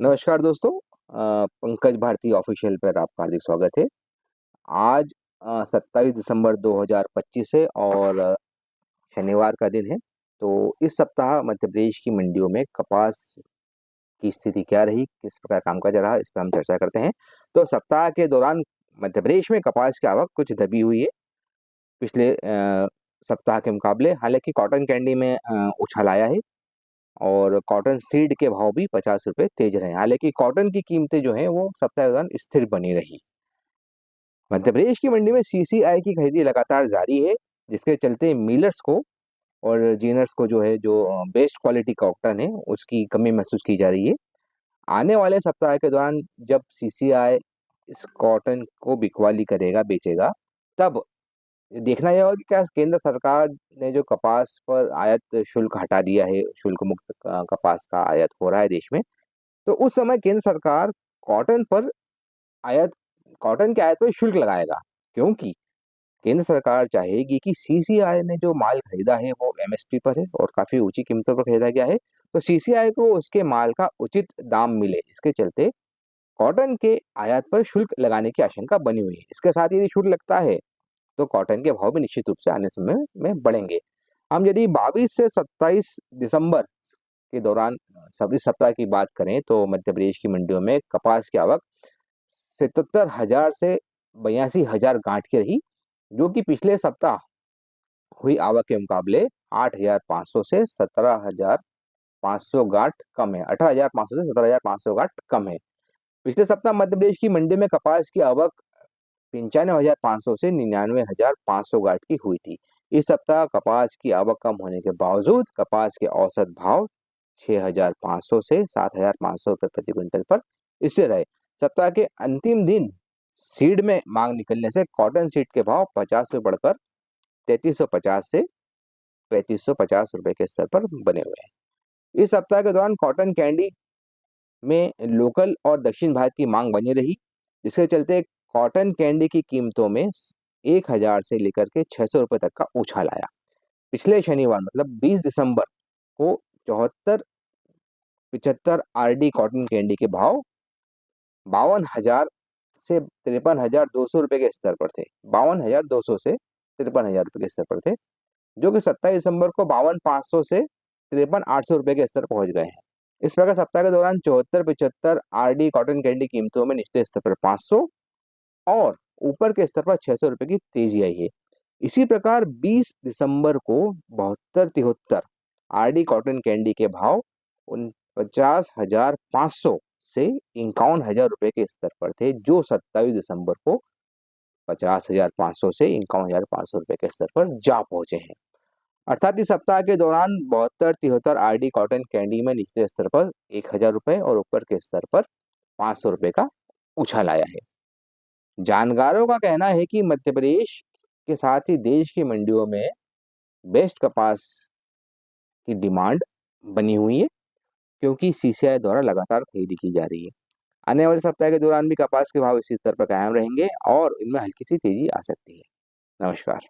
नमस्कार दोस्तों। पंकज भारती ऑफिशियल पर आपका हार्दिक स्वागत है। आज 27 दिसंबर 2025 है और शनिवार का दिन है। तो इस सप्ताह मध्य प्रदेश की मंडियों में कपास की स्थिति क्या रही, किस प्रकार कामकाज रहा, इस पर हम चर्चा करते हैं। तो सप्ताह के दौरान मध्य प्रदेश में कपास की आवक कुछ दबी हुई है पिछले सप्ताह के मुकाबले। हालांकि कॉटन कैंडी में उछाल आया है और कॉटन सीड के भाव भी 50 रुपए तेज रहे। हालांकि कॉटन की कीमतें जो है वो सप्ताह के दौरान स्थिर बनी रही। मध्य प्रदेश की मंडी में सीसीआई की खरीदी लगातार जारी है, जिसके चलते मिलर्स को और जीनर्स को जो है जो बेस्ट क्वालिटी कॉटन है उसकी कमी महसूस की जा रही है। आने वाले सप्ताह के दौरान जब सीसीआई इस कॉटन को बिकवाली करेगा, बेचेगा, तब देखना यह होगा कि क्या केंद्र सरकार ने जो कपास पर आयात शुल्क हटा दिया है, शुल्क मुक्त कपास का आयात हो रहा है देश में, तो उस समय केंद्र सरकार कॉटन पर आयात कॉटन के आयात पर शुल्क लगाएगा। क्योंकि केंद्र सरकार चाहेगी कि सीसीआई ने जो माल खरीदा है वो एमएसपी पर है और काफी ऊंची कीमतों पर खरीदा गया है, तो सीसीआई को उसके माल का उचित दाम मिले। इसके चलते कॉटन के आयात पर शुल्क लगाने की आशंका बनी हुई है। इसके साथ यदि शुल्क लगता है तो कॉटन के भाव भी निश्चित रूप से आने समय में बढ़ेंगे। हम यदि 22 से 27 दिसंबर के दौरान सब इस सप्ताह की बात करें तो मध्य प्रदेश की मंडियों में कपास की आवक 77,000 से 82,000 गांठ की रही, जो कि पिछले सप्ताह हुई आवक के मुकाबले 8,500 से 17,500 गांठ कम है। 18,500 से 17,500 गांठ कम है। पिछले सप्ताह मध्य प्रदेश की मंडी में कपास की आवक 95,500 से 99,500 गांठ की हुई थी। इस सप्ताह कपास की आवक कम होने के बावजूद कपास के औसत भाव 6,500 से 7,500 रुपए प्रति क्विंटल पर स्थिर रहे। सप्ताह के अंतिम दिन सीड में मांग निकलने से कॉटन सीड के भाव 50 से बढ़कर 3350 से 3550 रुपए के स्तर पर बने हुए हैं। इस सप्ताह के दौरान कॉटन कैंडी में लोकल और दक्षिण भारत की मांग बनी रही, जिसके चलते कॉटन कैंडी की कीमतों में 1,000 से लेकर के 600 रुपए तक का उछाल आया। पिछले शनिवार मतलब 20 दिसंबर को 74-75 आरडी कॉटन कैंडी के भाव 52,000 से 53,200 रुपए के स्तर पर थे। 52,200 से 53,000 रुपए के स्तर पर थे, जो कि 27 दिसंबर को 52,500 से 53,800 रुपए के स्तर पहुंच गए हैं। इस प्रकार सप्ताह के दौरान 74-75 आरडी कॉटन कैंडी कीमतों में निचले स्तर पर 500 और ऊपर के स्तर पर 600 रुपए की तेजी आई है। इसी प्रकार 20 दिसंबर को 72-73 आरडी कॉटन कैंडी के भाव 49,500 से 51,000 रुपए के स्तर पर थे, जो 27 दिसंबर को 50,500 से 51,500 रुपए के स्तर पर जा पहुंचे हैं। अर्थात इस सप्ताह के दौरान 72-73 आरडी कॉटन कैंडी में निचले स्तर पर 1,000 रुपए और ऊपर के स्तर पर 500 रुपए का उछाल आया है। जानकारों का कहना है कि मध्य प्रदेश के साथ ही देश की मंडियों में बेस्ट कपास की डिमांड बनी हुई है, क्योंकि सीसीआई द्वारा लगातार खरीदी की जा रही है। आने वाले सप्ताह के दौरान भी कपास के भाव इसी स्तर पर कायम रहेंगे और इनमें हल्की सी तेजी आ सकती है। नमस्कार।